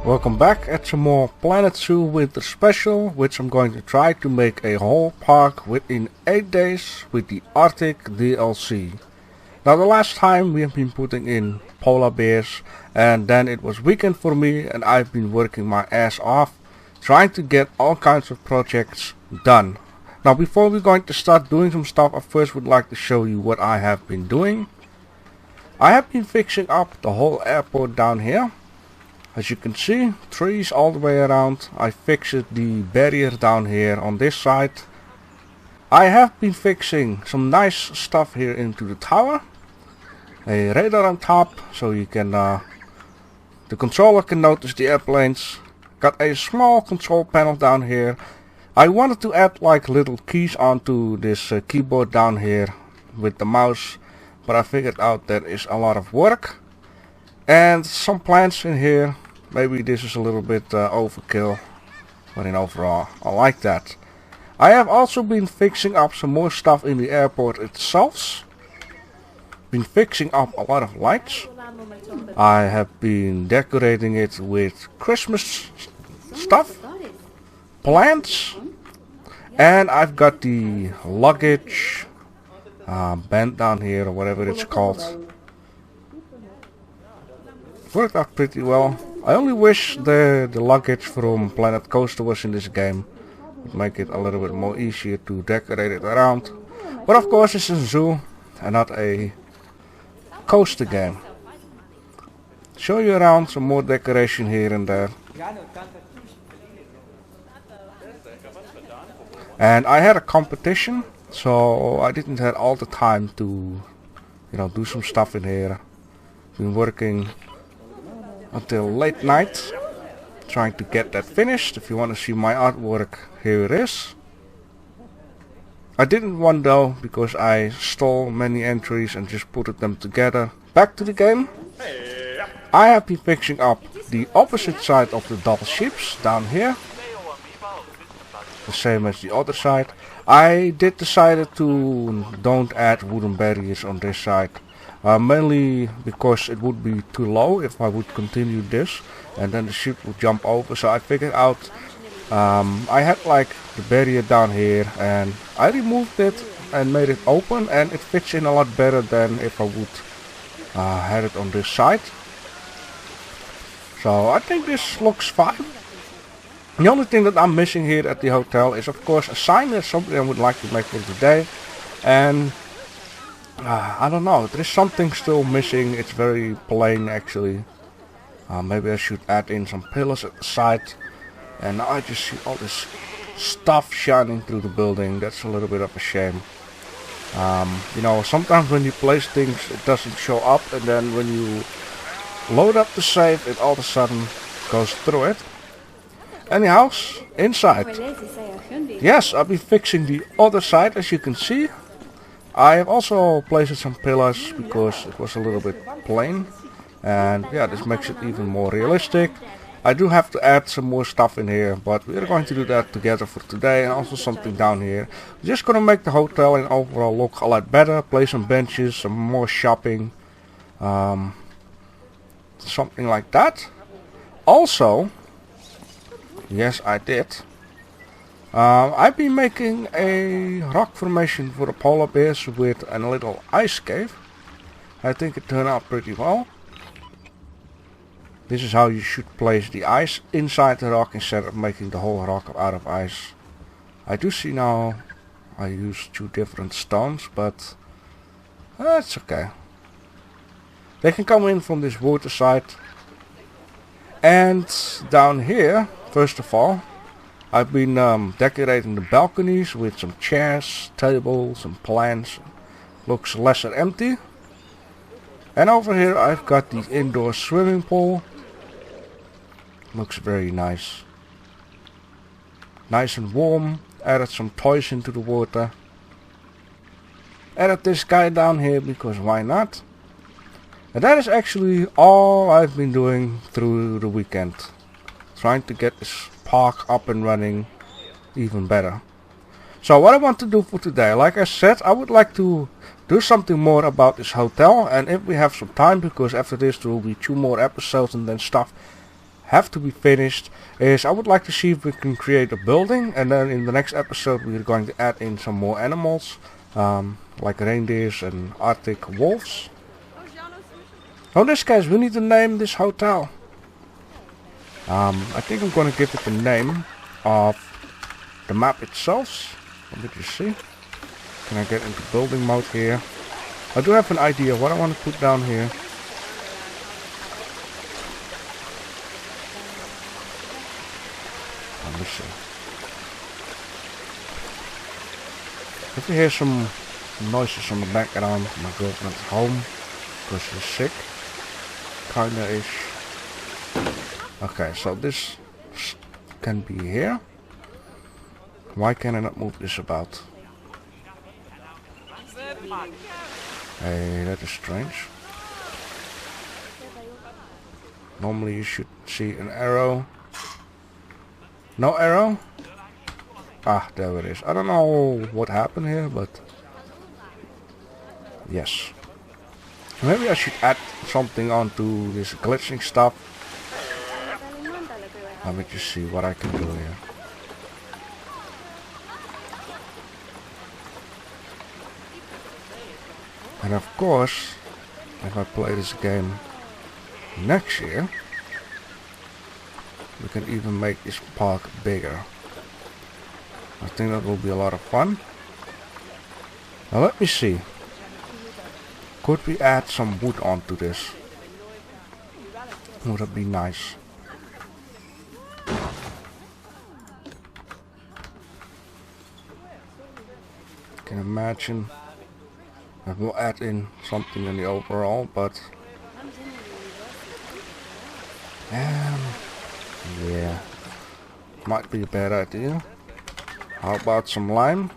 Welcome back at some more Planetzoo Winter Special, which I'm going to try to make a whole park within 8 days with the Arctic DLC. Now the last time we have been putting in polar bears, and then it was weekend for me and I've been working my ass off trying to get all kinds of projects done. Now before we're going to start doing some stuff, I first would like to show you what I have been doing. I have been fixing up the whole airport down here. As you can see, trees all the way around. I fixed the barrier down here on this side. I have been fixing some nice stuff here into the tower. A radar on top, so you can the controller can notice the airplanes. Got a small control panel down here. I wanted to add like little keys onto this keyboard down here with the mouse, but I figured out that is a lot of work. And some plants in here. Maybe this is a little bit overkill, but in overall I like that. I have also been fixing up some more stuff in the airport itself. Been fixing up a lot of lights. I have been decorating it with Christmas stuff, plants, and I've got the luggage band down here, or whatever it's called. Worked out pretty well. I only wish the luggage from Planet Coaster was in this game. Would make it a little bit more easier to decorate it around. But of course it's a zoo and not a coaster game. Show you around some more decoration here and there. And I had a competition, so I didn't have all the time to, do some stuff in here. Been working until late night trying to get that finished. If you want to see my artwork, here it is. I didn't want though, because I stole many entries and just put them together. Back to the game. I have been fixing up the opposite side of the doll ships down here, the same as the other side. I did decided to don't add wooden barriers on this side. Mainly because it would be too low if I would continue this, and then the ship would jump over. So I figured out I had like the barrier down here, and I removed it and made it open, and it fits in a lot better than if I would had it on this side. So I think this looks fine. The only thing that I'm missing here at the hotel is of course a sign. That's something I would like to make for today, and I don't know, there is something still missing. It's very plain actually. Maybe I should add in some pillars at the side. And now I just see all this stuff shining through the building. That's a little bit of a shame. Sometimes when you place things it doesn't show up, and then when you load up the save it all of a sudden goes through it. Anyhow, inside. Yes, I'll be fixing the other side, as you can see. I have also placed some pillars because it was a little bit plain, and yeah, this makes it even more realistic. I do have to add some more stuff in here, but we're going to do that together for today, and also something down here. We're just gonna make the hotel and overall look a lot better, place some benches, some more shopping, something like that. Also, yes I did. I've been making a rock formation for the polar bears with a little ice cave. I think it turned out pretty well. This is how you should place the ice inside the rock instead of making the whole rock out of ice. I do see now I used 2 different stones, but it's okay. They can come in from this water side. And down here, first of all, I've been decorating the balconies with some chairs, tables and plants. Looks less and empty. And over here I've got the indoor swimming pool. Looks very nice. Nice and warm. Added some toys into the water. Added this guy down here because why not? And that is actually all I've been doing through the weekend. Trying to get this park up and running even better. So what I want to do for today, like I said, I would like to do something more about this hotel, and if we have some time, because after this there will be 2 more episodes and then stuff have to be finished is I would like to see if we can create a building, and then in the next episode we're going to add in some more animals, like reindeers and Arctic wolves. Oh, in this case we need to name this hotel. I think I'm going to give it the name of the map itself. Let me just see. Can I get into building mode here? I do have an idea what I want to put down here. Let me see. If you hear some noises in the background, my girlfriend's home because she's sick. Kinda is. Okay, so this can be here. Why can I not move this about? Hey, that is strange. Normally you should see an arrow. No arrow? Ah, there it is. I don't know what happened here, but yes. Maybe I should add something onto this glitching stuff. Let me just see what I can do here. And of course, if I play this game next year, we can even make this park bigger. I think that will be a lot of fun. Now let me see. Could we add some wood onto this? Would that be nice? Can imagine that we'll add in something in the overall, but yeah, might be a bad idea. How about some lime?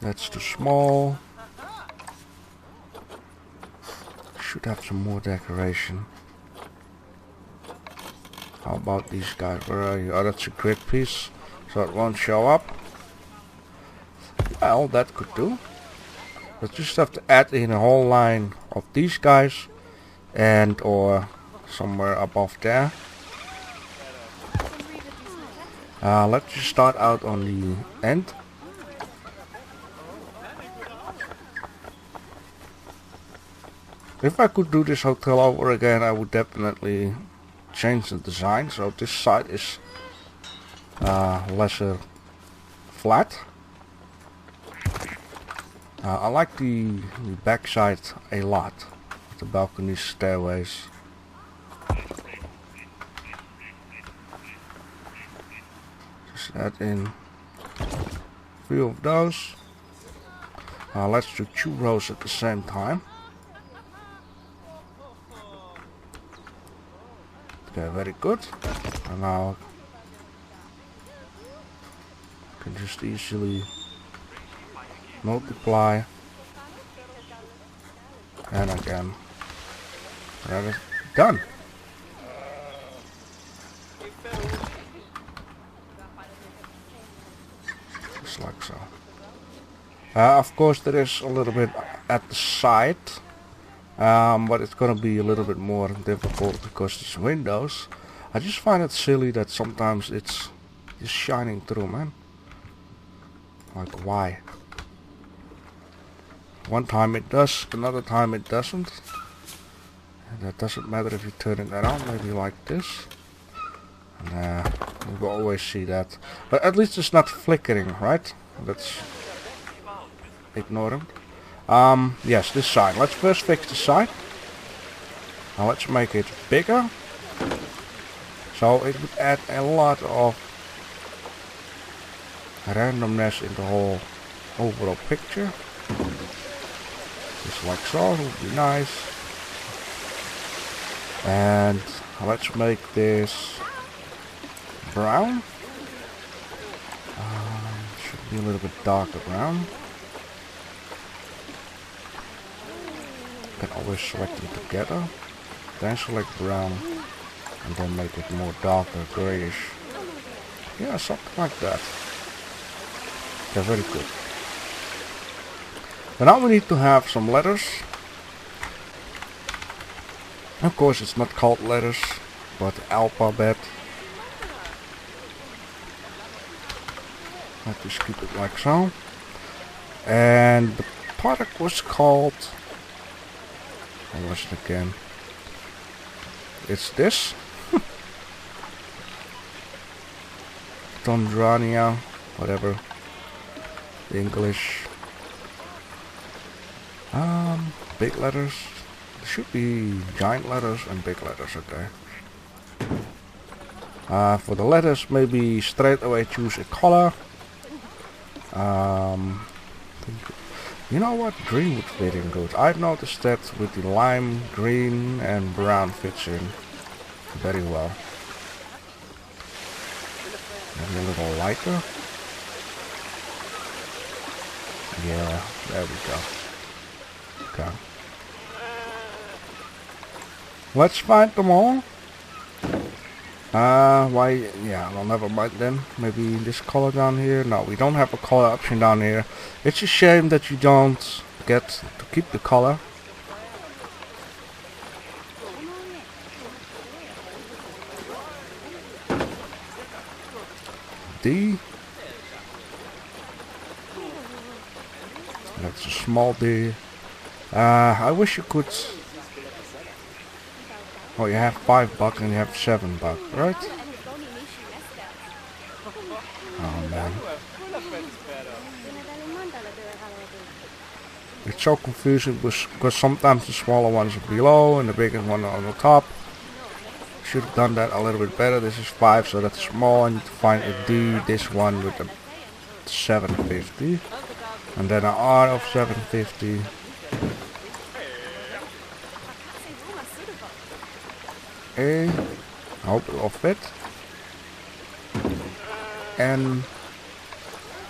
That's too small. Should have some more decoration. How about these guys? Where are you? Oh, that's a grid piece, so it won't show up. Well, that could do. But just have to add in a whole line of these guys, and or somewhere above there. Let's just start out on the end. If I could do this hotel over again, I would definitely change the design. So this side is lesser flat. I like the back side a lot. The balcony stairways. Just add in a few of those. Let's do 2 rows at the same time. Okay, very good. And now I can just easily multiply and again. That is done. Just like so. Of course there is a little bit at the side. But it's gonna be a little bit more difficult because it's windows. I just find it silly that sometimes it's just shining through, man. Like, why? One time it does, another time it doesn't. And that doesn't matter if you turn it around, maybe like this. And you will always see that. But at least it's not flickering, right? Let's ignore it. Yes, this side. Let's first fix the side. Now let's make it bigger. So it would add a lot of randomness in the whole overall picture. Just like so, would be nice. And let's make this brown. Should be a little bit darker brown. Can always select them together, then select brown, and then make it more darker grayish. Yeah, something like that. Okay, very good. So now we need to have some letters. Of course it's not called letters, but alphabet. Let's just keep it like so. And the product was called... what was it again? It's this. Tondrania, whatever. English. Big letters. There should be giant letters and big letters, okay. For the letters, maybe straight away choose a color. You know what? Green would fit in good. I've noticed that with the lime, green and brown fits in very well. Maybe a little lighter. Yeah, there we go. Okay. Let's find them all. Why? Yeah, well, never mind then. Maybe this color down here. No, we don't have a color option down here. It's a shame that you don't get to keep the color. D. That's a small D. I wish you could... Oh, you have $5 and you have $7, right? Oh man. It's so confusing because sometimes the smaller ones are below and the bigger one are on the top. Should have done that a little bit better. This is 5, so that's small. I need to find a D, this one with a 750. And then an R of 750. A, I hope it will fit. N,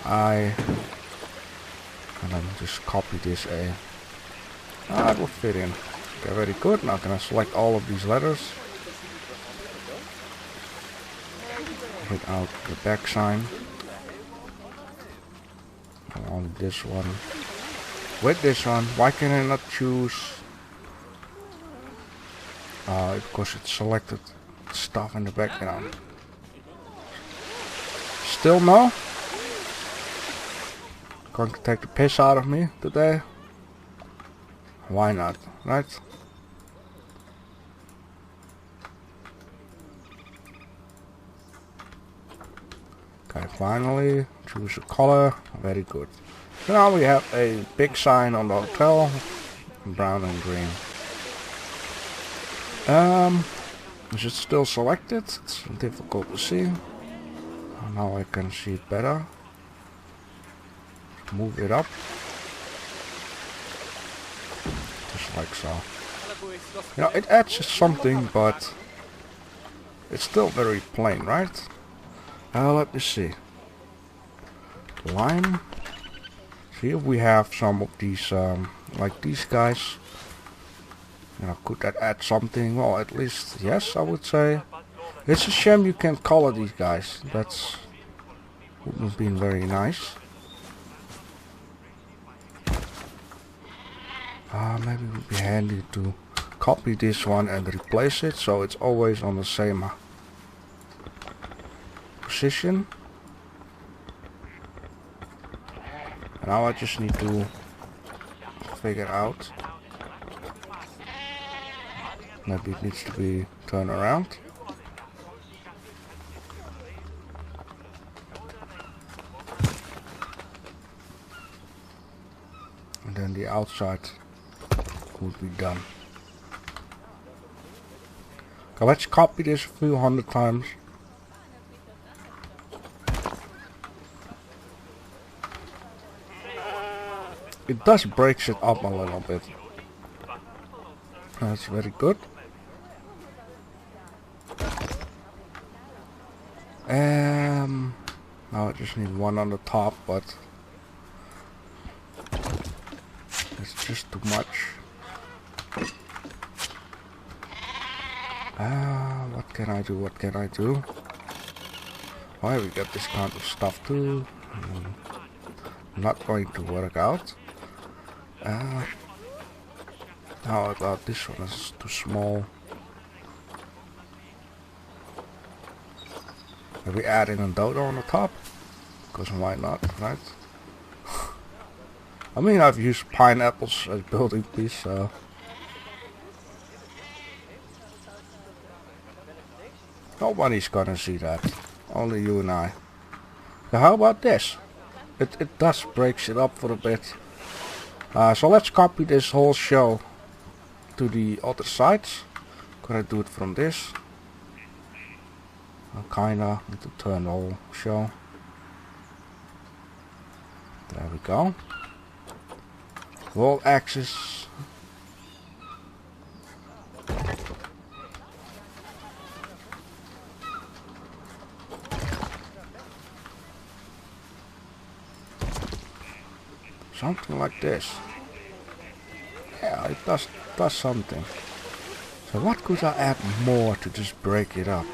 I, and then just copy this A. Ah, it will fit in. Okay, very good. Now can I select all of these letters without the back sign? Only this one. With this one, why can I not choose? Because it's selected stuff in the background. Still no? Going to take the piss out of me today? Why not, right? Okay, finally choose a color. Very good. So now we have a big sign on the hotel, brown and green. Is it still selected? It's difficult to see. Now I can see it better. Move it up. Just like so. You know, it adds something, but it's still very plain, right? Let me see. Lime. See if we have some of these, like these guys. You know, could that add something? Well, at least, yes, I would say. It's a shame you can't color these guys. That's would have been very nice. Maybe it would be handy to copy this one and replace it so it's always on the same position. And now I just need to figure out. Maybe it needs to be turned around. And then the outside would be done. Okay, let's copy this a few hundred times. It does breaks it up a little bit. That's very good. Now I just need one on the top, but it's just too much. What can I do? What can I do? Why we got this kind of stuff too? Not going to work out. How about this one? Is too small. Maybe add in a dodo on the top, because why not, right? I mean, I've used pineapples as building piece, so... Nobody's gonna see that. Only you and I. Now how about this? It does breaks it up for a bit. So let's copy this whole show to the other sides. Gonna do it from this. I kinda need to turn the whole show. There we go. Wall axis. Something like this. Yeah, it does something. So what could I add more to just break it up?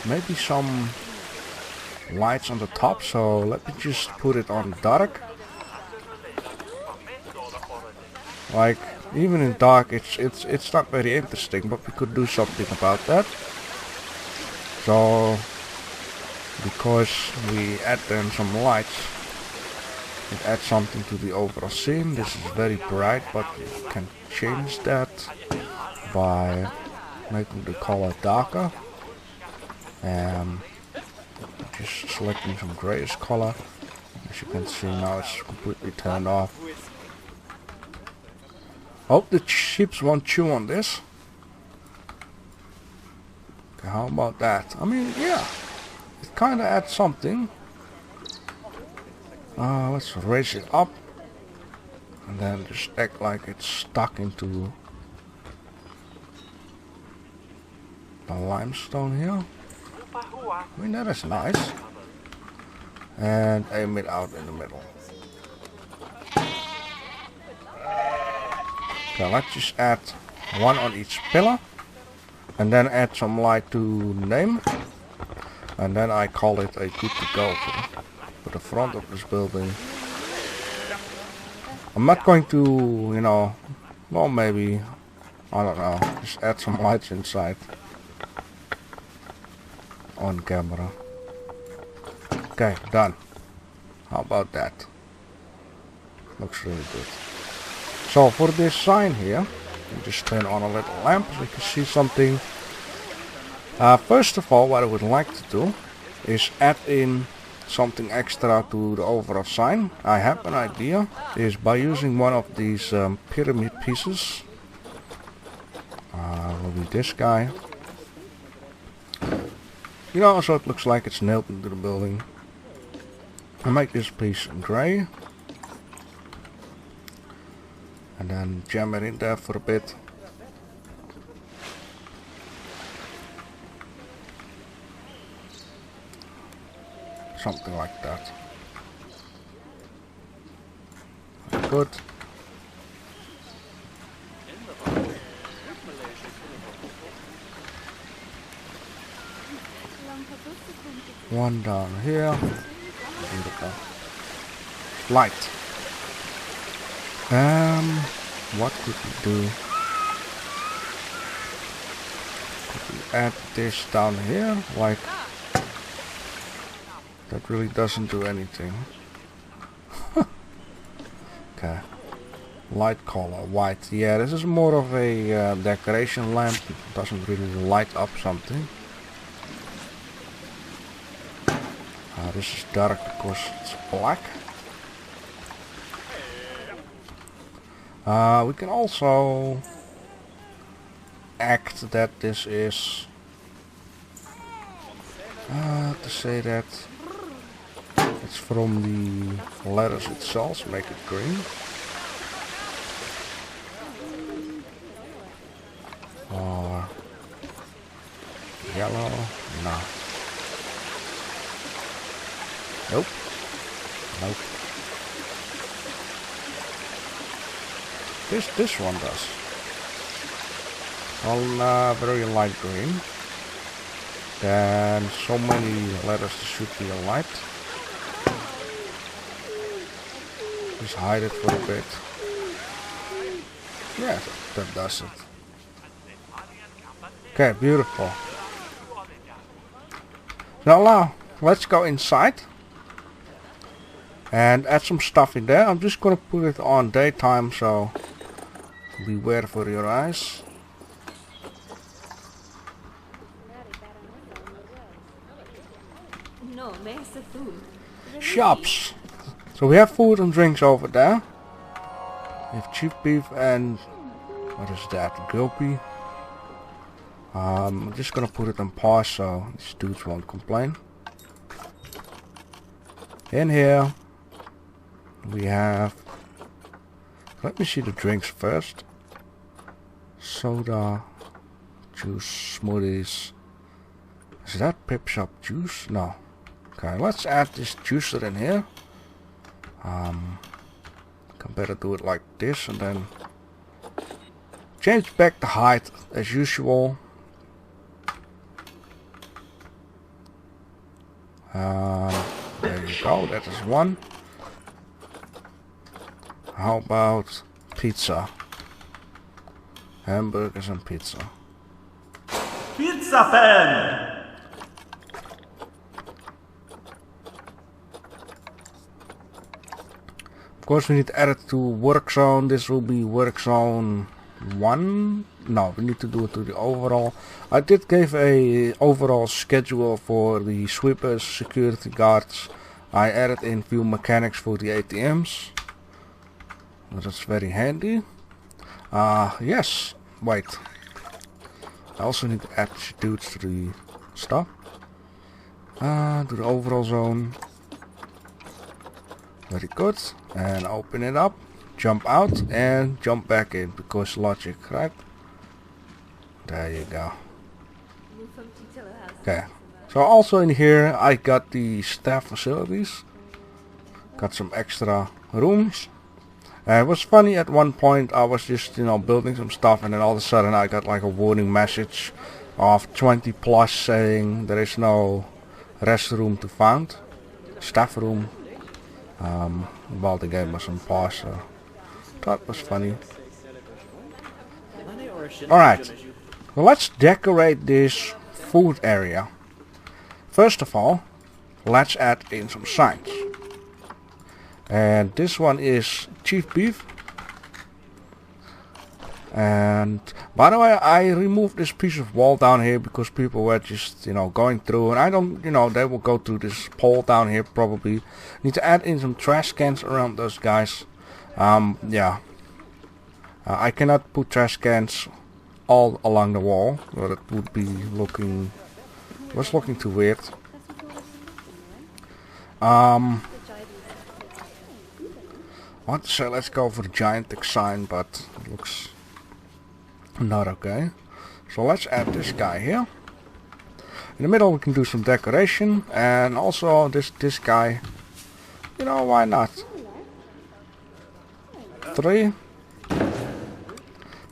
Maybe some lights on the top, so let me just put it on dark. Like, even in dark it's not very interesting, but we could do something about that. So because we add then some lights, it adds something to the overall scene. This is very bright, but you can change that by making the color darker. And just selecting some grayish color. As you can see now it's completely turned off. Hope the chips won't chew on this. Okay, how about that? I mean, yeah, it kinda adds something. Let's raise it up. And then just act like it's stuck into the limestone here. I mean, that is nice. And aim it out in the middle. Okay, let's just add one on each pillar. And then add some light to name. And then I call it a good to go for the front of this building. I'm not going to, you know, well maybe, I don't know, just add some lights inside. On camera. Okay, done. How about that? Looks really good. So for this sign here, you just turn on a little lamp so you can see something. First of all, what I would like to do is add in something extra to the overall sign. I have an idea. Is by using one of these pyramid pieces. Will be this guy. You know, so it looks like it's nailed into the building. I make this piece grey. And then jam it in there for a bit. Something like that. Good. One down here. Light. What could we do? Could we add this down here? Like, that really doesn't do anything. Okay. Light color, white. Yeah, this is more of a decoration lamp. It doesn't really light up something. This is dark because it's black. We can also act that this is to say that it's from the letters itself, so make it green. Or yellow, no. Nope. Nope. This one does. On very light green. Then so many letters should be a light. Just hide it for a bit. Yeah, that does it. Okay, beautiful. Now, let's go inside and add some stuff in there. I'm just gonna put it on daytime, so beware for your eyes. Shops. So we have food and drinks over there. We have cheap beef and what is that? Gulpy. I'm just gonna put it on pause so these dudes won't complain. In here we have, let me see the drinks first. Soda, juice, smoothies. Is that Pip Shop juice? No. Okay, let's add this juicer in here. Can better do it like this and then change back the height as usual. There you go, that is one. How about pizza? Hamburgers and pizza. Pizza fan! Of course we need to add it to work zone. This will be work zone 1. No, we need to do it to the overall. I did give a overall schedule for the sweepers, security guards. I added in few mechanics for the ATMs. That's very handy. Yes, wait. I also need to add dudes to the stuff. To the overall zone. Very good. And open it up. Jump out and jump back in because logic, right? There you go. Okay. So also in here I got the staff facilities. Got some extra rooms. It was funny at one point I was just, building some stuff and then all of a sudden I got like a warning message of 20 plus saying there is no restroom to find. Staff room. While the game was on pause, so that was funny. Alright, well, let's decorate this food area. First of all, let's add in some signs. And this one is cheap beef. And by the way, I removed this piece of wall down here because people were just, going through, and I don't, they will go through this pole down here probably. Need to add in some trash cans around those guys. Yeah. I cannot put trash cans all along the wall, or it would be looking too weird. I want to say let's go for the Giantec sign, but it looks not okay. So let's add this guy here. In the middle we can do some decoration, and also this guy. Why not? 3.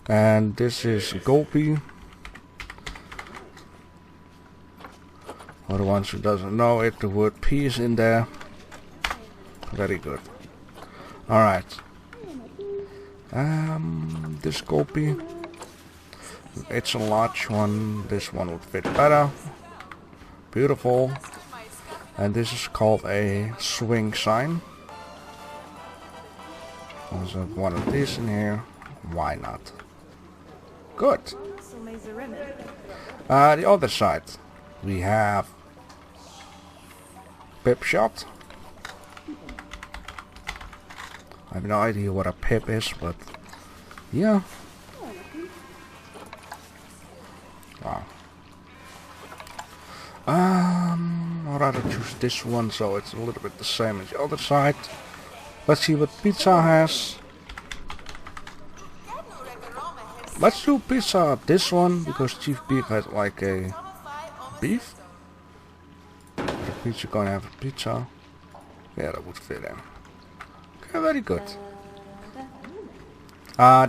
And this is Gulpy. For the ones who doesn't know it, the word P is in there. Very good. Alright. This Gulpy. It's a large one. This one would fit better. Beautiful. And this is called a swing sign. Also one of these in here. Why not? Good. The other side. We have Pip Shot. I have no idea what a pip is, but yeah. Wow. I'd rather choose this one so it's a little bit the same as the other side. Let's see what pizza has. Let's do pizza this one because Chief Beef has like a beef. The pizza gonna have a pizza. Yeah, that would fit in. Okay, very good.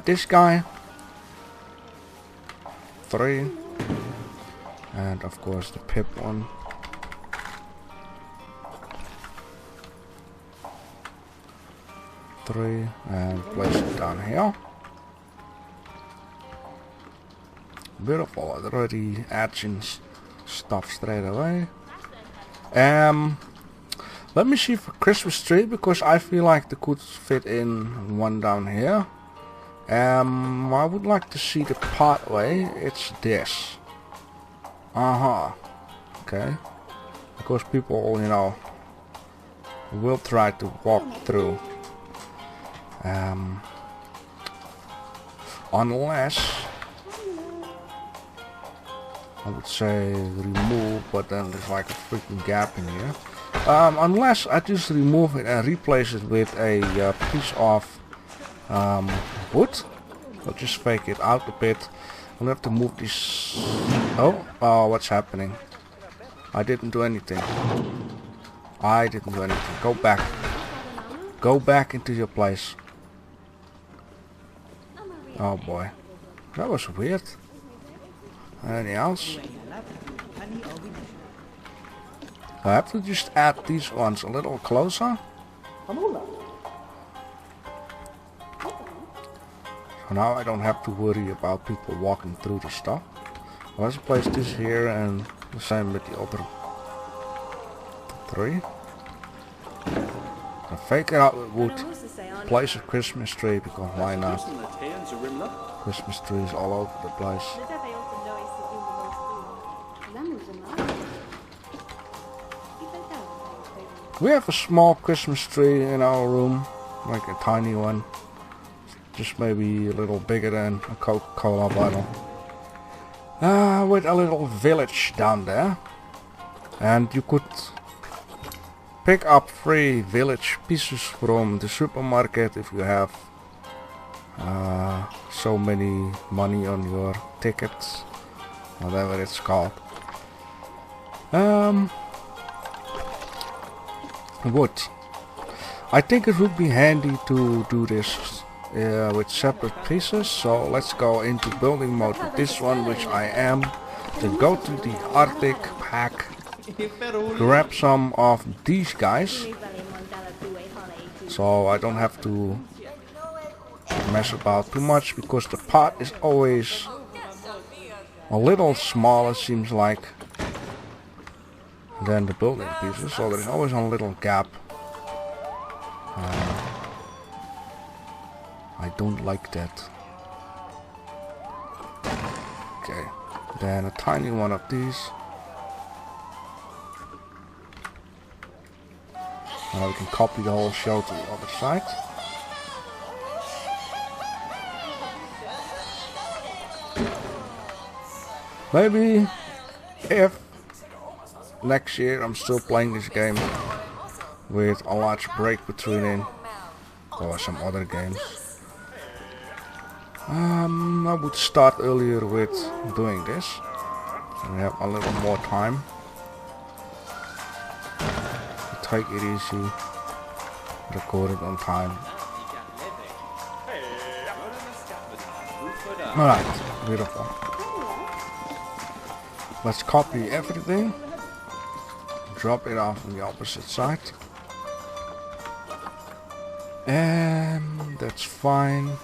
This guy. 3. And of course the Pip one. 3 and place it down here. Beautiful. It already adds in stuff straight away. Let me see for Christmas tree, because I feel like they could fit in one down here. I would like to see the pathway. It's this. Okay. Because people, you know, will try to walk through. Unless I would say remove, but then there's like a freaking gap in here. Unless I just remove it and replace it with a piece of wood. I'll just fake it out a bit. I'm gonna have to move this. Oh, what's happening? I didn't do anything. I didn't do anything. Go back. Go back into your place. Oh boy. That was weird. Anything else? I have to just add these ones a little closer. So now I don't have to worry about people walking through the stuff. Let's place this here, and the same with the other three. So fake it out with wood. Place a Christmas tree, because why not? Christmas trees all over the place. We have a small Christmas tree in our room, like a tiny one. Just maybe a little bigger than a Coca-Cola bottle. With a little village down there. And you could pick up free village pieces from the supermarket if you have so many money on your tickets, whatever it's called. Wood. I think it would be handy to do this with separate pieces, so let's go into building mode with this one, which I am. Then go to the Arctic pack, grab some of these guys, so I don't have to mess about too much, because the pot is always a little smaller, seems like, than the building pieces, so there's always a little gap. I don't like that. Okay, then a tiny one of these. Now we can copy the whole show to the other side. Maybe if next year I'm still playing this game with a large break between it or some other games, I would start earlier with doing this, so we have a little more time. Take it easy, record it on time. Alright, beautiful. Let's copy everything, drop it off on the opposite side, and that's fine.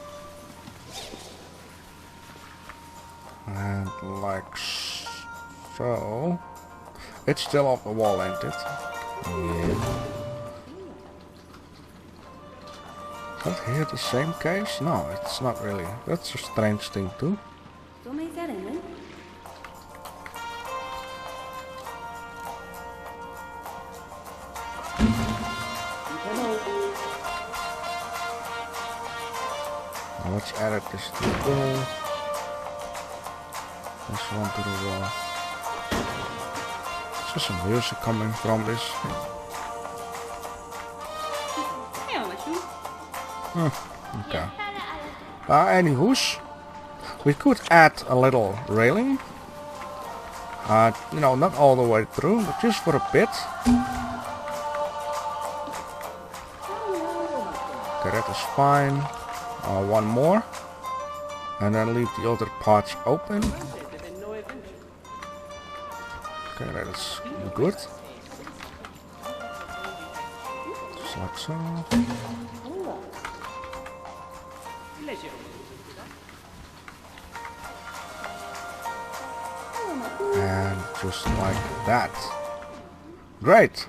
And like so. It's still off the wall, ain't it? Yeah. Is that here the same case? No, it's not really. That's a strange thing too. Now let's add this to the wall. This one to the wall. There's some music coming from this. Okay. Anywho's, we could add a little railing. You know, not all the way through, but just for a bit. Okay, that is fine. One more. And then leave the other parts open. Okay, that is good. Just like so. And just like that. Great.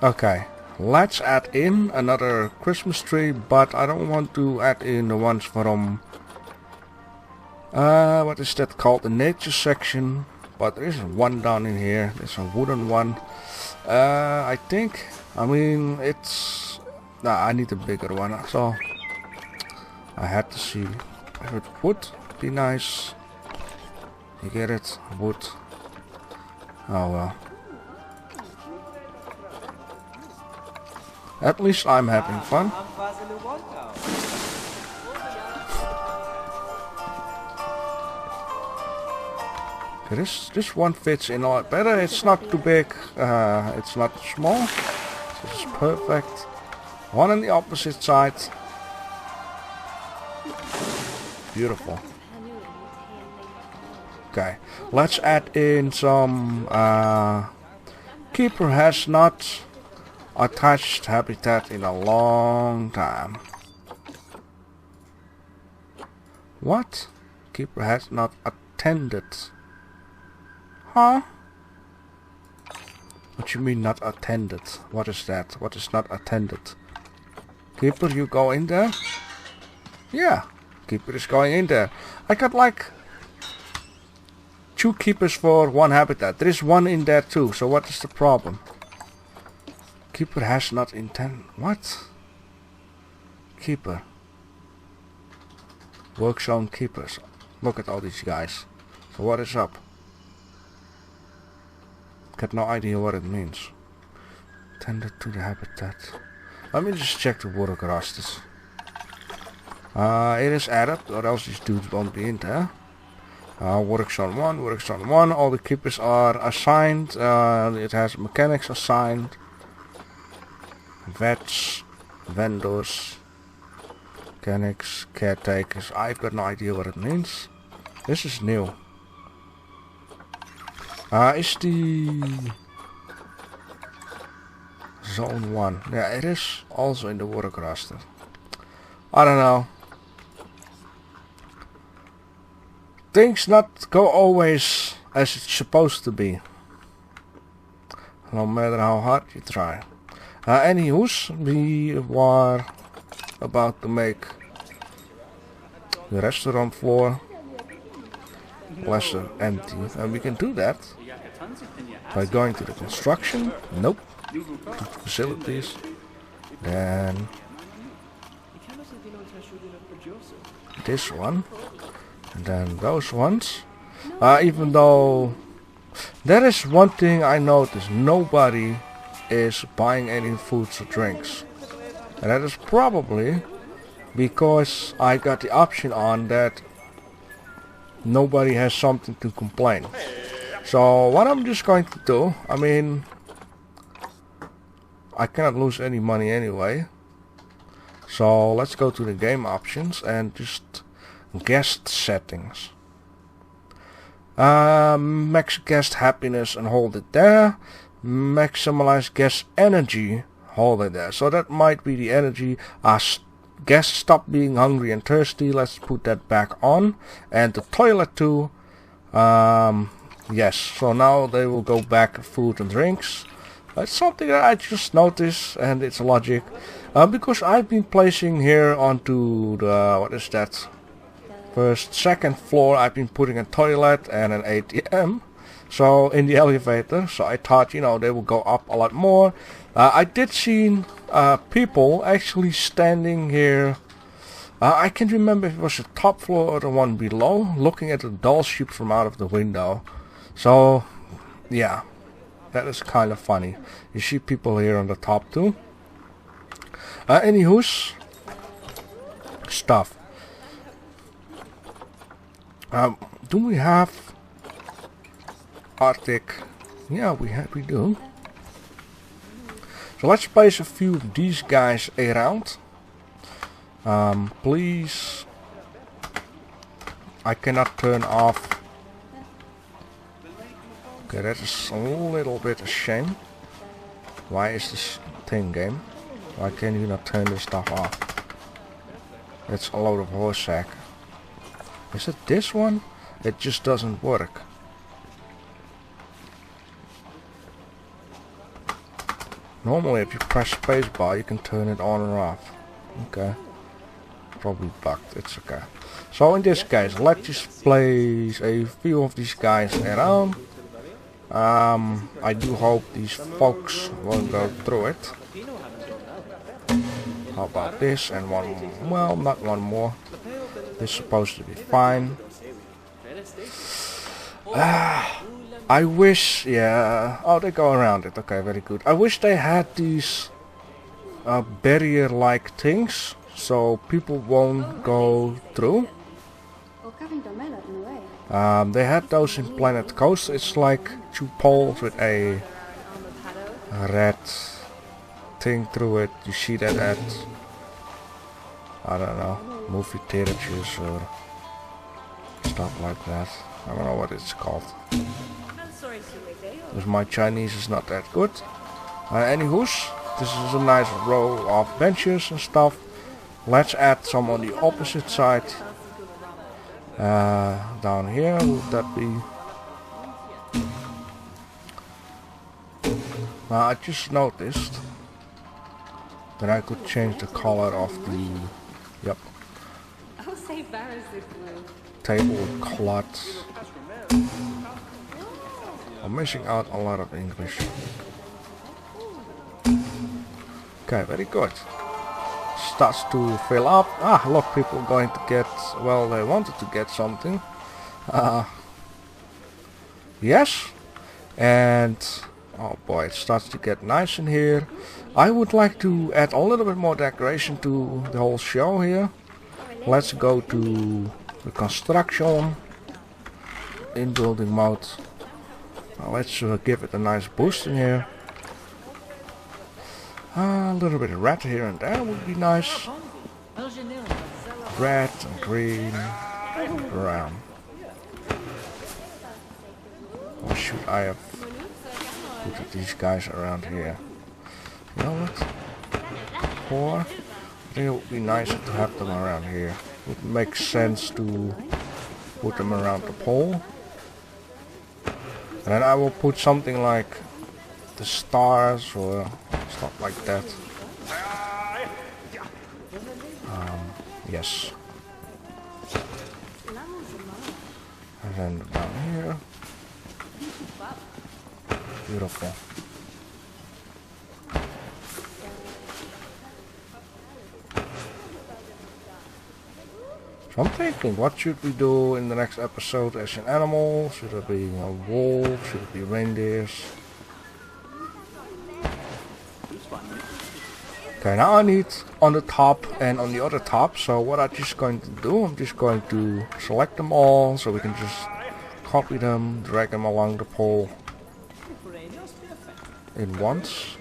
Okay. Let's add in another Christmas tree, but I don't want to add in the ones from what is that called? The nature section. But there is one down in here. There's a wooden one. I think, I mean, it's, nah, I need a bigger one, so I had to see if it would be nice. You get it? Wood. Oh well. At least I'm having fun. Okay, this one fits in a lot better. It's not too big. It's not small. This is perfect. One on the opposite side. Beautiful. Okay, let's add in some keeper has not attached habitat in a long time. What? Keeper has not attended. Huh? What you mean not attended? What is that? What is not attended? Keeper, you go in there? Yeah, keeper is going in there. I got like 2 keepers for 1 habitat. There is 1 in there too, so what is the problem? Keeper has not intended. What? Keeper. Work zone keepers. Look at all these guys. So what is up? Got no idea what it means. Tended to the habitat. Let me just check the work rosters. It is added, or else these dudes won't be in there. Works on 1, works on 1. All the keepers are assigned. It has mechanics assigned. Vets, vendors, mechanics, caretakers. I've got no idea what it means. This is new. Is the zone 1? Yeah, it is also in the work roster. I don't know. Things not go always as it's supposed to be. No matter how hard you try. Anywho's, we were about to make the restaurant floor lesser empty, and we can do that by going to the construction. Nope. To facilities. Then this one. And then those ones. Even though there is one thing I noticed, nobody is buying any foods or drinks. And that is probably because I got the option on that nobody has something to complain. So what I'm just going to do, I mean, I cannot lose any money anyway. So let's go to the game options and just guest settings. Max guest happiness and hold it there. Maximize guest energy, hold it there. So that might be the energy. Guests stop being hungry and thirsty. Let's put that back on. And the toilet too. Yes, so now they will go back food and drinks. It's something that I just noticed, and it's logic. Because I've been placing here onto the, what is that? Second floor, I've been putting a toilet and an ATM. So in the elevator, so I thought, you know, they will go up a lot more. I did see people actually standing here. I can't remember if it was the top floor or the one below, looking at the doll ship from out of the window. So, yeah, that is kind of funny. You see people here on the top too. Anywho's stuff. Do we have Arctic? Yeah, we do. So let's place a few of these guys around. Please. I cannot turn off. Okay, that is a little bit a shame. Why is this thing game? Why can you not turn this stuff off? That's a load of horse sack. Is it this one? It just doesn't work. Normally if you press spacebar you can turn it on or off. Okay. Probably bugged, it's okay. So in this case, let's just place a few of these guys around. I do hope these folks won't go through it. How about this and one more? Well, not one more. This is supposed to be fine. I wish, yeah. Oh, they go around it. Okay, very good. I wish they had these barrier-like things, so people won't go through. They had those in Planet Coast. It's like 2 poles with a red thing through it. You see that at, I don't know, movie theaters or stuff like that. I don't know what it's called. Because my Chinese is not that good. Anywho's, this is a nice row of benches and stuff. Let's add some on the opposite side. Down here, would that be? I just noticed that I could change the color of the, yep, tablecloths. I'm missing out a lot of English. Okay, very good. Starts to fill up. Ah, look, people going to get, well, they wanted to get something. Yes. And, oh boy, it starts to get nice in here. I would like to add a little bit more decoration to the whole show here. Let's go to the construction in building mode. Let's give it a nice boost in here. A little bit of red here and there would be nice. Red and green and brown. Or should I have put these guys around here? You know what? Or I think it would be nicer to have them around here. It would make sense to put them around the pole. And then I will put something like the stars or stuff like that. Yes. And then down here. Beautiful. So I'm thinking, what should we do in the next episode as an animal? Should it be a wolf? Should it be reindeers? Okay, now I need on the top and on the other top. So what I'm just going to do, I'm just going to select them all so we can just copy them, drag them along the pole in once.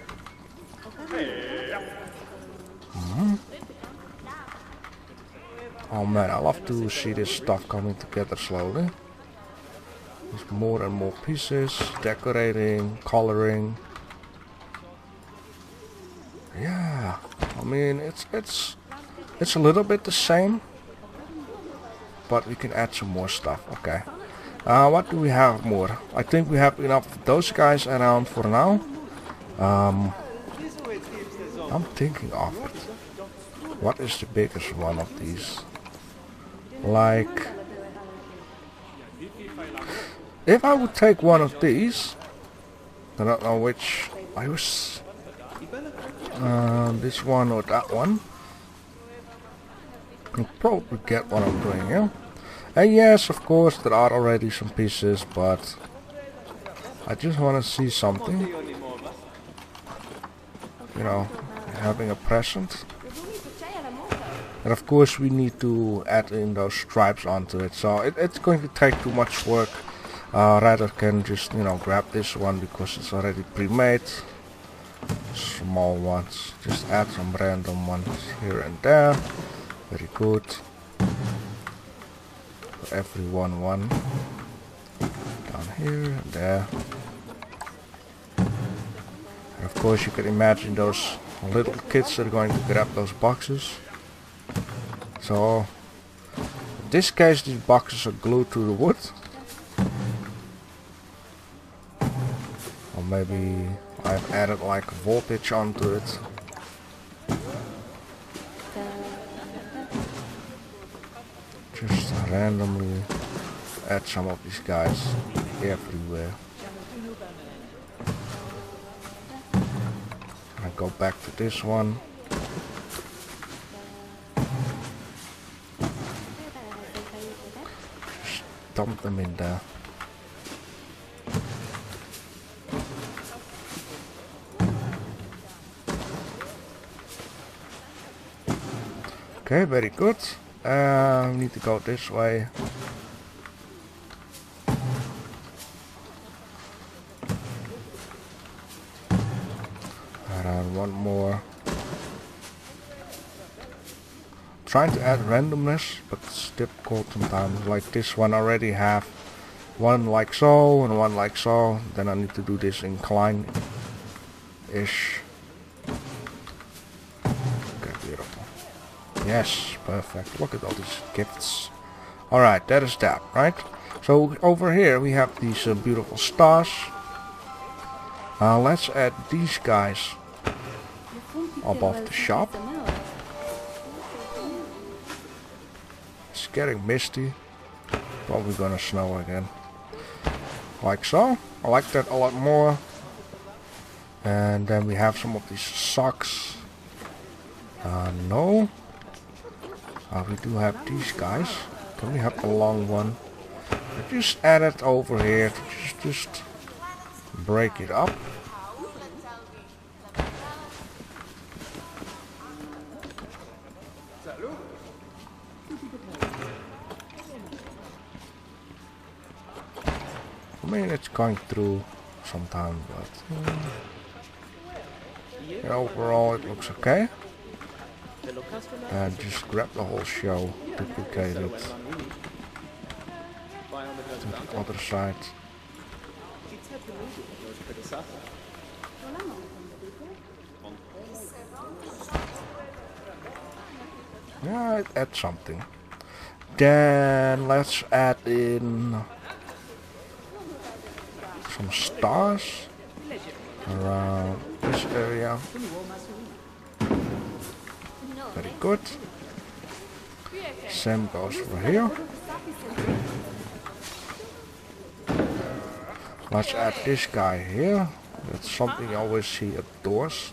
Oh man, I love to see this stuff coming together slowly. There's more and more pieces, decorating, coloring. Yeah, I mean it's a little bit the same, but we can add some more stuff. Okay, what do we have more? I think we have enough of those guys around for now. I'm thinking of it. What is the biggest one of these? Like, if I would take one of these, I don't know which I was. This one or that one. You'll probably get what I'm doing here. And yes, of course, there are already some pieces, but I just want to see something. You know, having a present. And of course, we need to add in those stripes onto it. So it's going to take too much work. Rather can just, you know, grab this one because it's already pre-made. Small ones, just add some random ones here and there. Very good. For everyone one down here and there. And of course you can imagine those little kids are going to grab those boxes. So in this case these boxes are glued to the wood. Or maybe I've added like voltage onto it. Just randomly add some of these guys everywhere. I go back to this one. Just dump them in there. Okay, very good. Need to go this way. And one more. Trying to add randomness, but it's difficult sometimes. Like this one already have one like so and one like so. Then I need to do this incline-ish. Okay, beautiful. Yes, perfect. Look at all these gifts. Alright, that is that, right? So over here we have these beautiful stars. Let's add these guys above the shop. It's getting misty. Probably gonna snow again. Like so. I like that a lot more. And then we have some of these socks. No. We do have these guys. Can we have a long one? I just add it over here to just break it up. I mean, it's going through sometimes, but overall it looks okay. And just grab the whole show, duplicate it to the other side. Yeah, add something. Then let's add in some stars around this area. Very good. Same goes for here. Let's add this guy here. That's something you always see at doors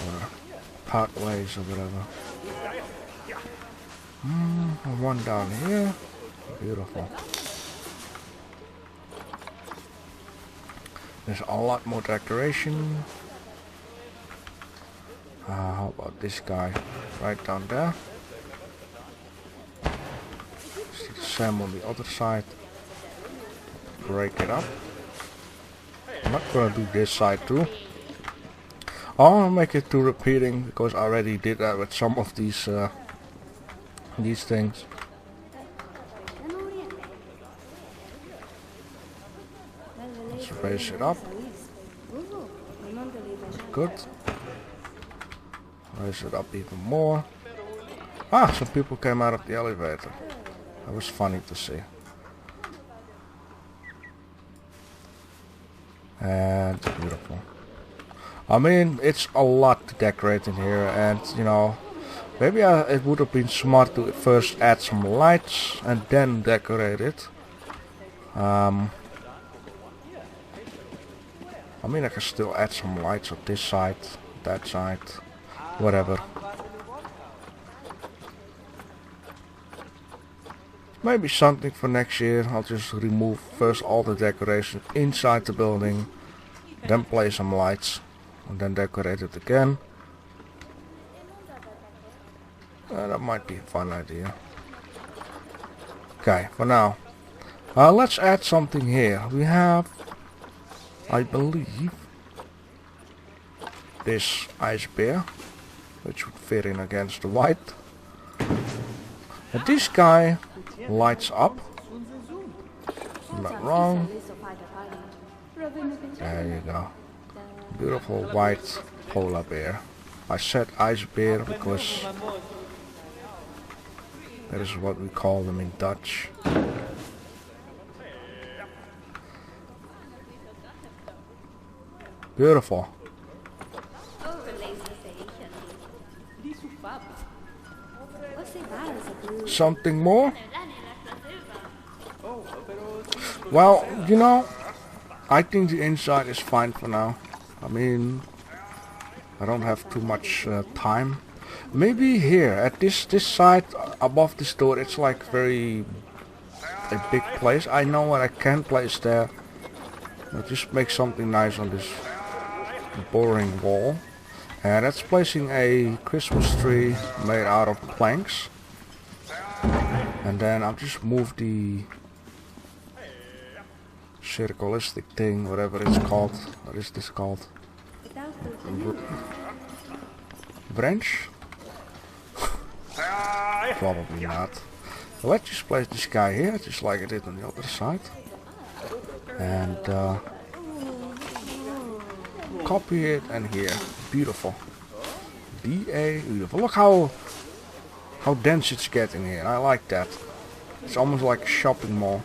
or pathways or whatever. One down here. Beautiful. There's a lot more decoration. How about this guy right down there? See the same on the other side. Break it up. I'm not gonna do this side too. I'll make it too repeating because I already did that with some of these things. Let's raise it up. Good. Raise it up even more. Ah, some people came out of the elevator. That was funny to see. And beautiful. I mean, it's a lot to decorate in here, and you know, maybe it would have been smart to first add some lights and then decorate it. I mean, I can still add some lights on this side, that side, whatever. Maybe something for next year. I'll just remove first all the decoration inside the building, then place some lights, and then decorate it again. That might be a fun idea. Okay, for now. Let's add something here. We have, I believe, this ice bear, which would fit in against the white. And this guy lights up. I'm not wrong. There you go. Beautiful white polar bear. I said ice bear because that is what we call them in Dutch. Beautiful. Something more? Well, you know, I think the inside is fine for now. I mean, I don't have too much time. Maybe here at this side above this door, it's like a big place. I know what I can place there. I'll just make something nice on this boring wall. And that's placing a Christmas tree made out of planks. And then I'll just move the circleistic thing, whatever it's called. What is this called? Branch? Probably not. Let's just place this guy here, just like I did on the other side. And copy it and here. Beautiful. Beautiful. Look how dense it's getting here. I like that. It's almost like a shopping mall.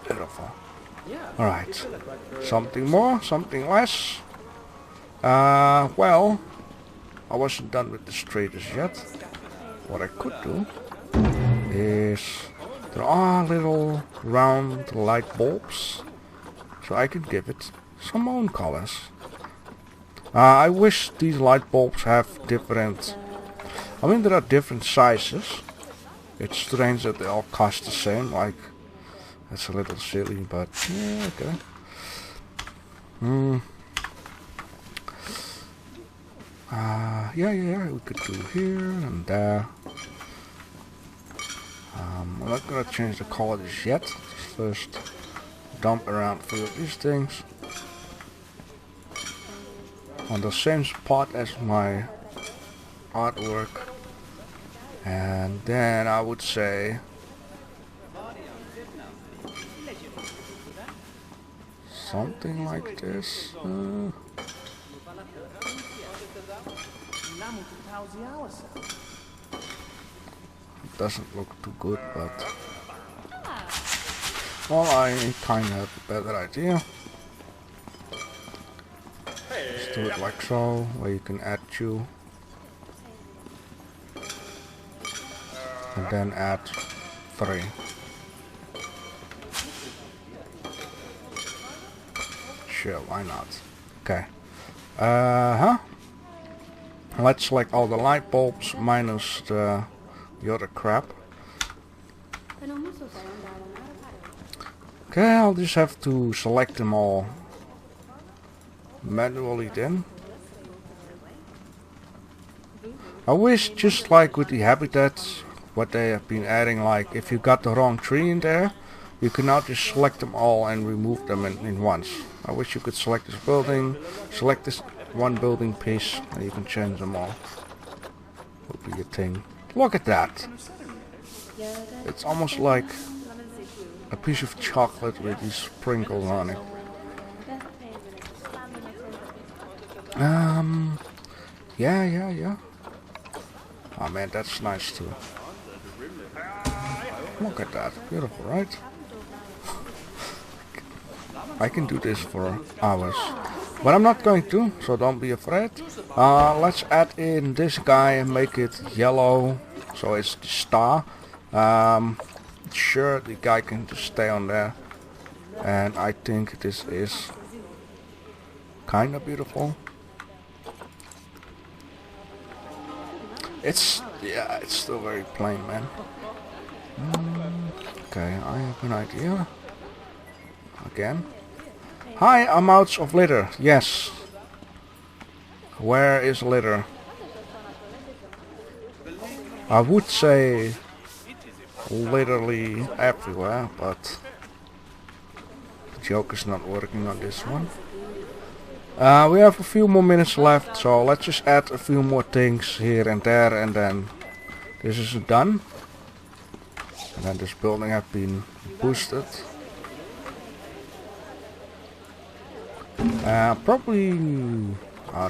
Beautiful. Alright. Something more, something less. Well, I wasn't done with the street as yet. What I could do is there are little round light bulbs, so I could give it some own colors. I wish these light bulbs have different, I mean there are different sizes. It's strange that they all cost the same, like, that's a little silly, but yeah, okay. Yeah, we could do here and there. I'm not gonna change the colors yet. Just first dump around a few of these things on the same spot as my artwork, and then I would say something like this. Doesn't look too good, but well, I kind of have a better idea. Just do it like so, where you can add 2 and then add 3. Sure, why not? Okay. Let's select all the light bulbs minus the other crap. Okay, I'll just have to select them all manually then. I wish, just like with the habitats, what they have been adding, like if you got the wrong tree in there, you can now just select them all and remove them in once. I wish you could select this building, select this one building piece, and you can change them all. Would be a thing. Look at that! It's almost like a piece of chocolate with these sprinkles on it. Yeah. Oh man, that's nice too. Look at that, beautiful, right? I can do this for hours, but I'm not going to, so don't be afraid. Let's add in this guy and make it yellow, so it's the star. Sure, the guy can just stay on there, and I think this is kind of beautiful. It's still very plain, man. Okay, I have an idea. Again. Hi, I'm out of litter. Yes. Where is litter? I would say literally everywhere, but the joke is not working on this one. We have a few more minutes left, so let's just add a few more things here and there, and then this is done. And then this building has been boosted. Probably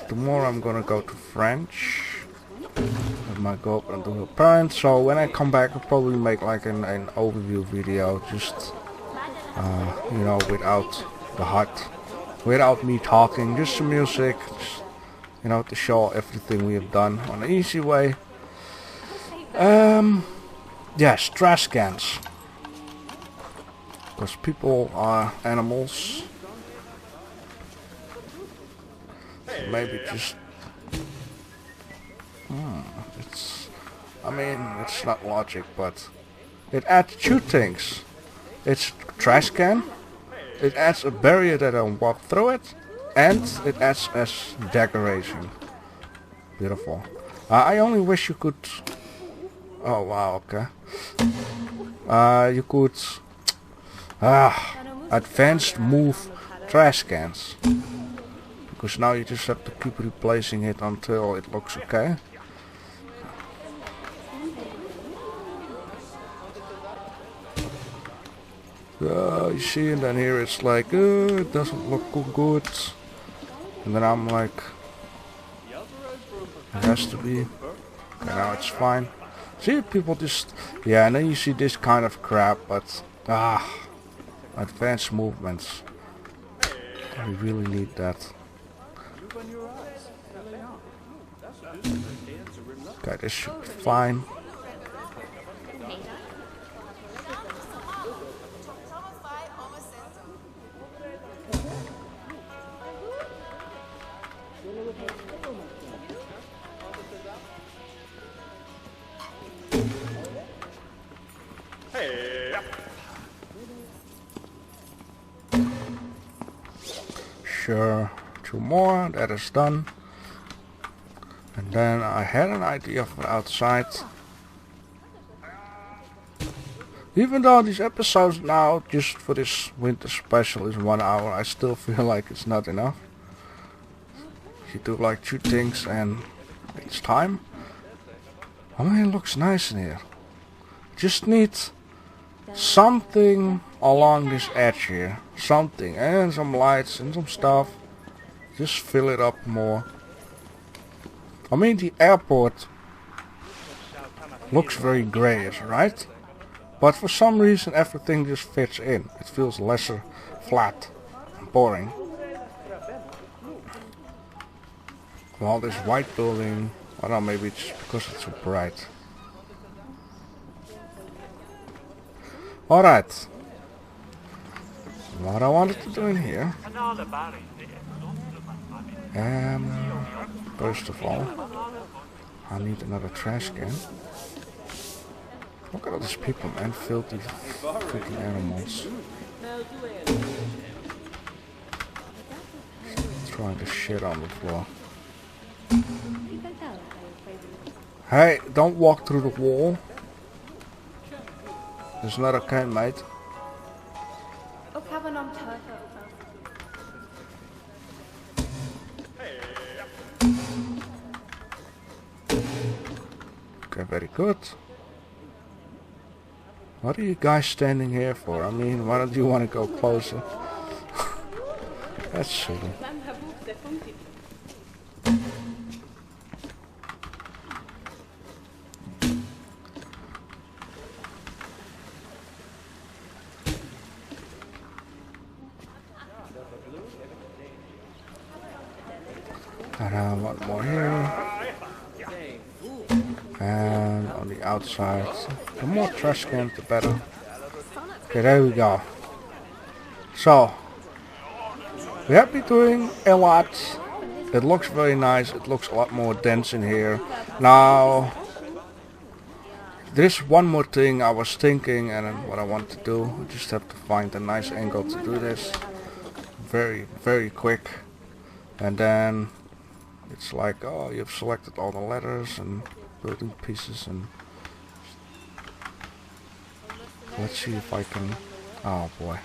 tomorrow I'm gonna go to French with my girlfriend to her parents, so when I come back I'll probably make like an overview video, just you know, without the hut without me talking, just some music, just, you know, to show everything we have done on an easy way. Yes, trash cans. Because people are animals. So maybe just... I mean, it's not logic, but... It adds two things. It's trash can. It adds a barrier that I don't walk through it. And it adds as decoration. Beautiful. I only wish you could... Oh wow, okay. You could... advanced move trash cans. Because now you just have to keep replacing it until it looks okay. You see, and then here it's like, it doesn't look good. And then I'm like, it has to be. Okay, now it's fine. See, people just, yeah, and then you see this kind of crap, but, advanced movements. We really need that. Okay, this should be fine. Sure, two more, that is done. And then I had an idea for outside. Even though these episodes now, just for this winter special, is 1 hour, I still feel like it's not enough. You do like 2 things and it's time. I mean, it looks nice in here. Just need something along this edge here. Something, and some lights and some stuff. Just fill it up more. I mean, the airport looks very grayish, right? But for some reason everything just fits in. It feels lesser flat and boring. Well, this white building, I don't know, maybe it's because it's so bright. Alright. What I wanted to do in here. First of all, I need another trash can. Look at all these people, man. Filthy freaking animals. Throwing the shit on the floor. Hey, don't walk through the wall. It's not okay, mate. Okay, very good. What are you guys standing here for? I mean, why don't you want to go closer? That's silly. And one more here. And on the outside, the more trash cans the better. Okay, there we go. So, we have been doing a lot. It looks very nice. It looks a lot more dense in here. Now, there's one more thing I was thinking, and what I want to do. I just have to find a nice angle to do this. Very, very quick. And then it's like, oh, you've selected all the letters and building pieces, and let's see if I can. Oh boy,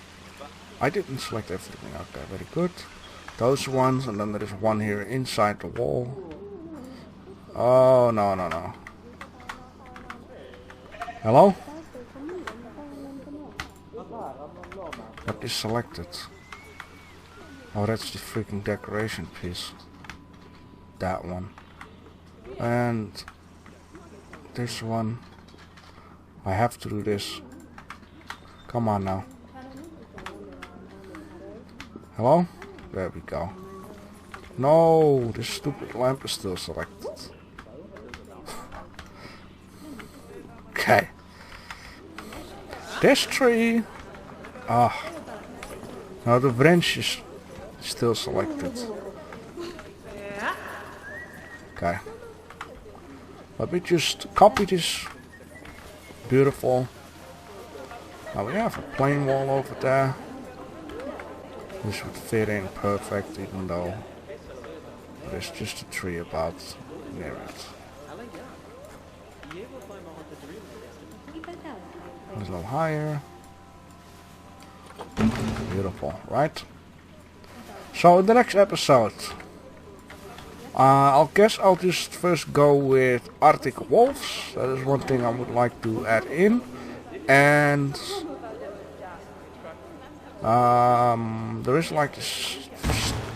I didn't select everything. Okay, very good. Those ones, and then there is one here inside the wall. Oh no, no, no. Hello? What is selected? Oh, that's the freaking decoration piece. That one. And this one. I have to do this. Come on now. Hello? There we go. No, this stupid lamp is still selected. Okay. This tree. Ah. Now the branch is still selected. Okay. Let me just copy this. Beautiful. Now we have a plain wall over there. This would fit in perfect, even though there's just a tree about near it. A little higher. Beautiful, right? So in the next episode, I guess I'll just first go with Arctic wolves. That is one thing I would like to add in. And there is like this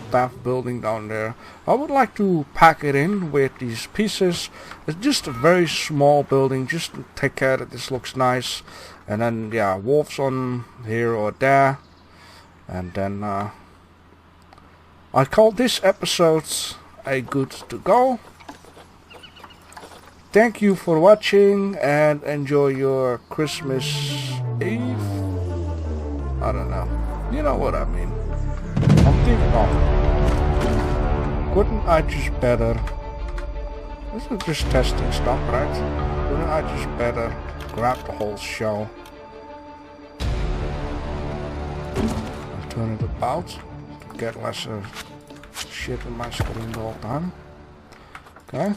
staff building down there. I would like to pack it in with these pieces. It's just a very small building, just to take care that this looks nice. And then yeah, wolves on here or there. And then I call this episode a good to go. Thank you for watching and enjoy your Christmas Eve. I don't know. You know what I mean. I'm thinking of. Couldn't I just better? This is just testing stuff, right? Couldn't I just better grab the whole show and turn it about to get less shit on my screen the whole time? Okay.